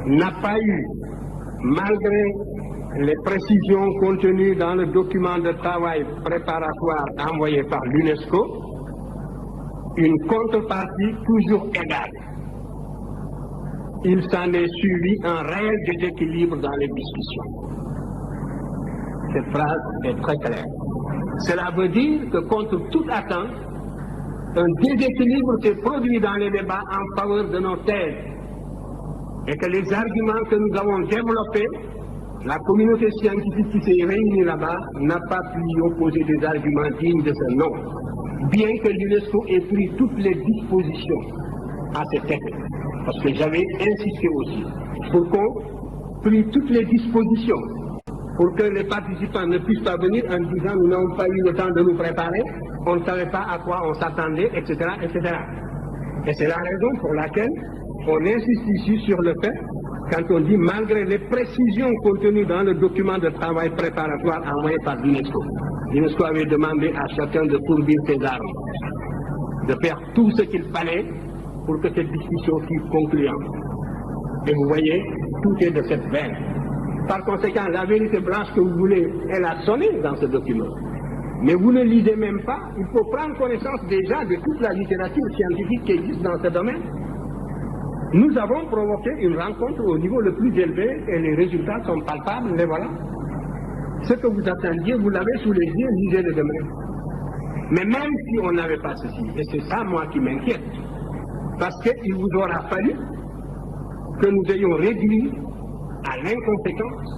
n'a pas eu, malgré les précisions contenues dans le document de travail préparatoire envoyé par l'UNESCO, une contrepartie toujours égale. Il s'en est suivi un réel déséquilibre dans les discussions. Cette phrase est très claire. Cela veut dire que contre toute attente, un déséquilibre s'est produit dans les débats en faveur de nos thèses et que les arguments que nous avons développés, la communauté scientifique qui s'est réunie là-bas n'a pas pu y opposer des arguments dignes de ce nom, bien que l'UNESCO ait pris toutes les dispositions à cet effet. Parce que j'avais insisté aussi pour qu'on prenne toutes les dispositions pour que les participants ne puissent pas venir en disant nous n'avons pas eu le temps de nous préparer, on ne savait pas à quoi on s'attendait, etc., etc. Et c'est la raison pour laquelle on insiste ici sur le fait, quand on dit malgré les précisions contenues dans le document de travail préparatoire envoyé par l'UNESCO. L'UNESCO avait demandé à chacun de fournir ses armes, de faire tout ce qu'il fallait pour que cette discussion fût concluante. Et vous voyez, tout est de cette veine. Par conséquent, la vérité blanche que vous voulez, elle a sonné dans ce document. Mais vous ne lisez même pas, il faut prendre connaissance déjà de toute la littérature scientifique qui existe dans ce domaine. Nous avons provoqué une rencontre au niveau le plus élevé et les résultats sont palpables, les voilà. Ce que vous attendiez, vous l'avez sous les yeux, lisez-le demain. Mais même si on n'avait pas ceci, et c'est ça moi qui m'inquiète, parce qu'il vous aura fallu que nous ayons réduit à l'inconséquence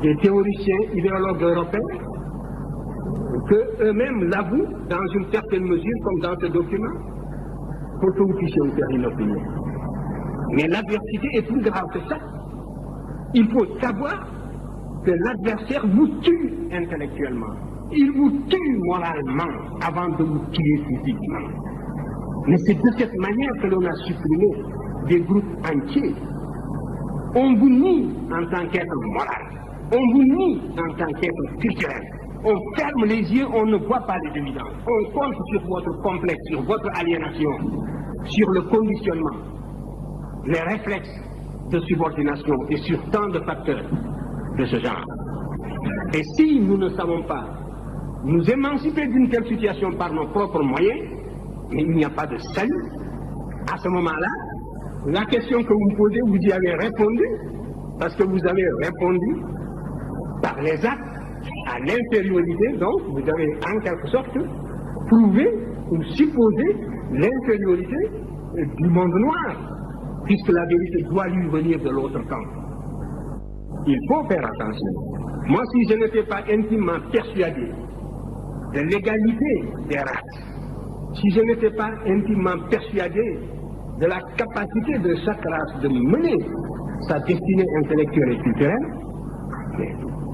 des théoriciens idéologues européens, que eux-mêmes l'avouent dans une certaine mesure, comme dans ce document, pour que vous puissiez vous faire une opinion. Mais l'adversité est plus grave que ça. Il faut savoir que l'adversaire vous tue intellectuellement. Il vous tue moralement avant de vous tuer physiquement. Mais c'est de cette manière que l'on a supprimé des groupes entiers. On vous nie en tant qu'être moral. On vous nie en tant qu'être culturel. On ferme les yeux, on ne voit pas les évidences. On compte sur votre complexe, sur votre aliénation, sur le conditionnement, les réflexes de subordination et sur tant de facteurs de ce genre. Et si nous ne savons pas nous émanciper d'une telle situation par nos propres moyens, mais il n'y a pas de salut, à ce moment-là, la question que vous me posez, vous y avez répondu, parce que vous avez répondu par les actes à l'infériorité, donc vous avez en quelque sorte prouvé ou supposé l'infériorité du monde noir, puisque la vérité doit lui venir de l'autre camp. Il faut faire attention. Moi, si je n'étais pas intimement persuadé de l'égalité des races, si je n'étais pas intimement persuadé de la capacité de chaque race de mener sa destinée intellectuelle et culturelle,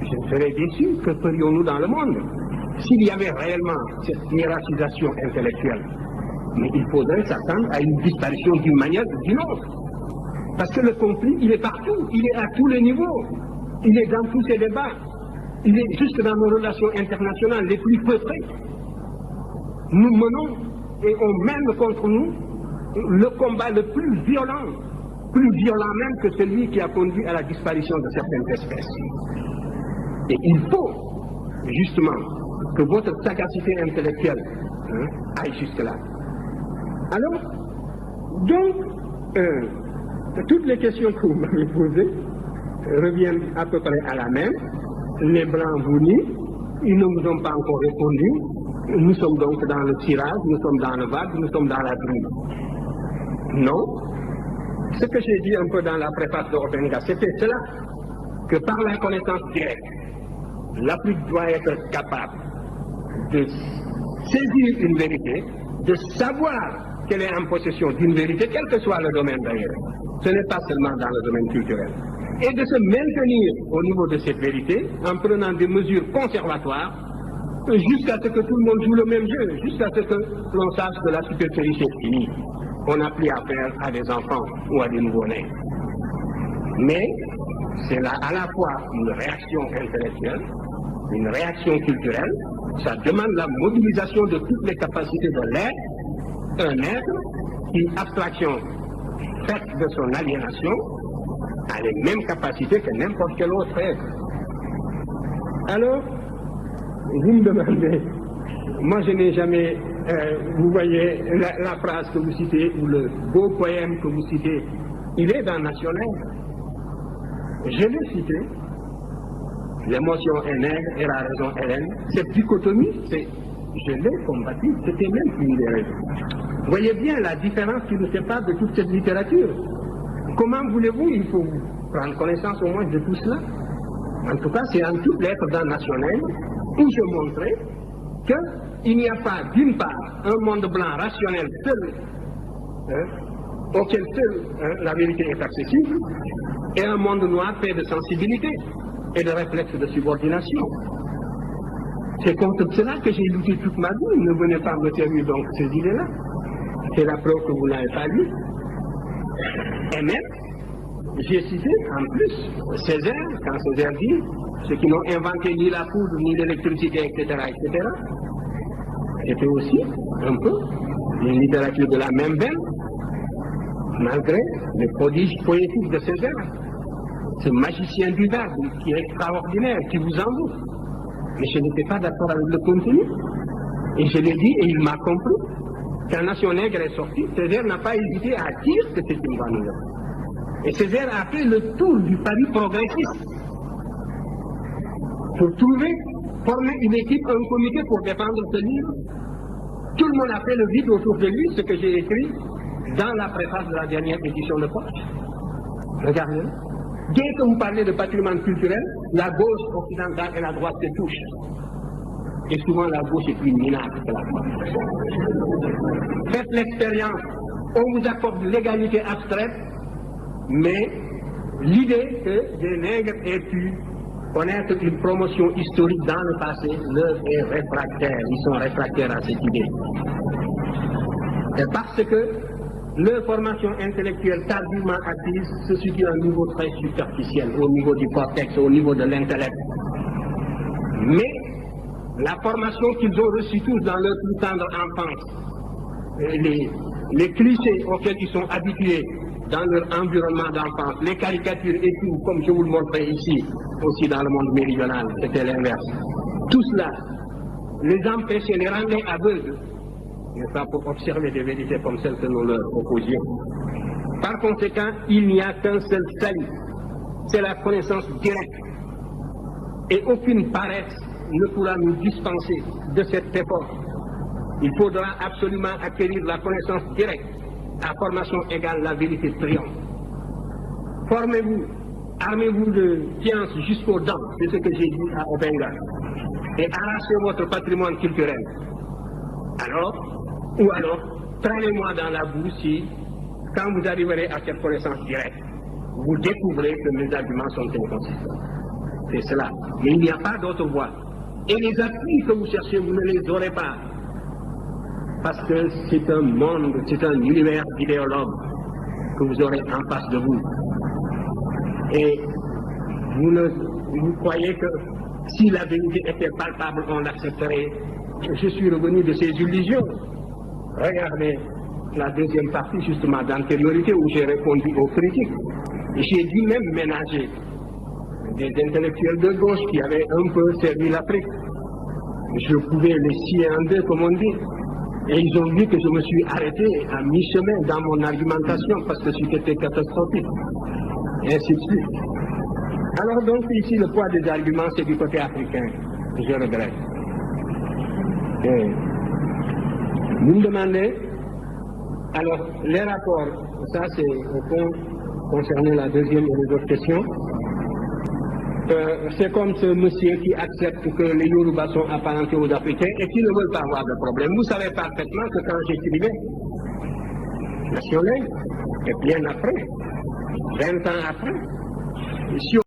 je serais déçu. Que ferions-nous dans le monde s'il y avait réellement cette hiérarchisation intellectuelle? Mais il faudrait s'attendre à une disparition d'une manière ou d'une autre. Parce que le conflit, il est partout, il est à tous les niveaux, il est dans tous ces débats, il est jusque dans nos relations internationales les plus feutrées. Nous menons et on mène contre nous le combat le plus violent même que celui qui a conduit à la disparition de certaines espèces. Et il faut justement que votre sagacité intellectuelle aille jusque-là. Alors, donc, toutes les questions que vous m'avez posées reviennent à peu près à la même. Les Blancs vous nient, ils ne vous ont pas encore répondu. Nous sommes donc dans le tirage, nous sommes dans le vague, nous sommes dans la brume. Non. Ce que j'ai dit un peu dans la préface de Obenga, c'était cela, que par la connaissance directe, l'Afrique doit être capable de saisir une vérité, de savoir qu'elle est en possession d'une vérité, quel que soit le domaine d'ailleurs. Ce n'est pas seulement dans le domaine culturel. Et de se maintenir au niveau de cette vérité en prenant des mesures conservatoires jusqu'à ce que tout le monde joue le même jeu, jusqu'à ce que l'on sache que la supercherie est finie. On n'a plus affaire à des enfants ou à des nouveau-nés. Mais c'est là à la fois une réaction intellectuelle, une réaction culturelle, ça demande la mobilisation de toutes les capacités de l'être, un être, une abstraction faite de son aliénation, a les mêmes capacités que n'importe quel autre être. Alors, vous me demandez, moi je n'ai jamais, vous voyez la phrase que vous citez, ou le beau poème que vous citez, il est dans National. Je l'ai cité, l'émotion est nègre et la raison est laine. Cette dichotomie, je l'ai combattu, c'était même une des raisons. Vous voyez bien la différence qui nous sépare de toute cette littérature. Comment voulez-vous, il faut prendre connaissance au moins de tout cela. En tout cas, c'est en toutes lettres dans National où je montrais qu'il n'y a pas, d'une part, un monde blanc rationnel seul, auquel seul la vérité est accessible, et un monde noir fait de sensibilité et de réflexes de subordination. C'est contre cela que j'ai lutté toute ma vie. Ne venez pas me servir donc ces idées-là. C'est la preuve que vous n'avez pas lu. Et même, j'ai cité en plus Césaire, quand Césaire dit ceux qui n'ont inventé ni la poudre, ni l'électricité, etc., etc., c'était aussi un peu une littérature de la même veine, malgré le prodige poétique de Césaire, ce magicien du verbe qui est extraordinaire, qui vous envoûte. Mais je n'étais pas d'accord avec le contenu. Et je l'ai dit et il m'a compris. Quand Nation Nègre est sorti, Césaire n'a pas hésité à dire que c'est une bonne œuvre. Et Césaire a fait le tour du Paris progressiste pour former une équipe, un comité pour défendre ce livre. Tout le monde a fait le vide autour de lui, ce que j'ai écrit dans la préface de la dernière édition de Poche. Regardez. Dès que vous parlez de patrimoine culturel, la gauche occidentale et la droite se touchent. Et souvent la gauche est plus minable que la droite. Faites l'expérience, on vous accorde l'égalité abstraite, mais l'idée que des nègres aient pu connaître une promotion historique dans le passé leur est réfractaire. Ils sont réfractaires à cette idée. Et parce que leur formation intellectuelle tardivement acquise se situe à un niveau très superficiel, au niveau du cortex, au niveau de l'intellect. Mais la formation qu'ils ont reçue tous dans leur plus tendre enfance, les clichés auxquels ils sont habitués dans leur environnement d'enfance, les caricatures et tout, comme je vous le montrais ici, aussi dans le monde méridional, c'était l'inverse. Tout cela les empêchait, les rendait aveugles, n'est-ce pas, pour observer des vérités comme celles que nous leur opposions. Par conséquent, il n'y a qu'un seul salut, c'est la connaissance directe. Et aucune paresse ne pourra nous dispenser de cet effort. Il faudra absolument acquérir la connaissance directe. À formation égale, la vérité triomphe. Formez-vous, armez-vous de science jusqu'aux dents, c'est ce que j'ai dit à Obenga, et arrachez votre patrimoine culturel. Ou alors, traînez-moi dans la boue si, quand vous arriverez à cette connaissance directe, vous découvrez que mes arguments sont inconsistants. C'est cela. Mais il n'y a pas d'autre voie. Et les appuis que vous cherchez, vous ne les aurez pas. Parce que c'est un monde, c'est un univers d'idéologues que vous aurez en face de vous. Et vous croyez que si la vérité était palpable, on l'accepterait. Je suis revenu de ces illusions. Regardez la deuxième partie justement d'antériorité où j'ai répondu aux critiques. J'ai dû même ménager des intellectuels de gauche qui avaient un peu servi l'Afrique. Je pouvais les scier en deux, comme on dit. Et ils ont vu que je me suis arrêté à mi-chemin dans mon argumentation parce que c'était catastrophique. Et ainsi de suite. Alors donc ici le poids des arguments c'est du côté africain. Je regrette. Et vous me demandez, alors les rapports, ça c'est au fond concernant la deuxième et les autres questions. C'est comme ce monsieur qui accepte que les Yorubas sont apparentés aux Africains et qui ne veulent pas avoir de problème. Vous savez parfaitement que quand j'écrivais National, et bien après, 20 ans après,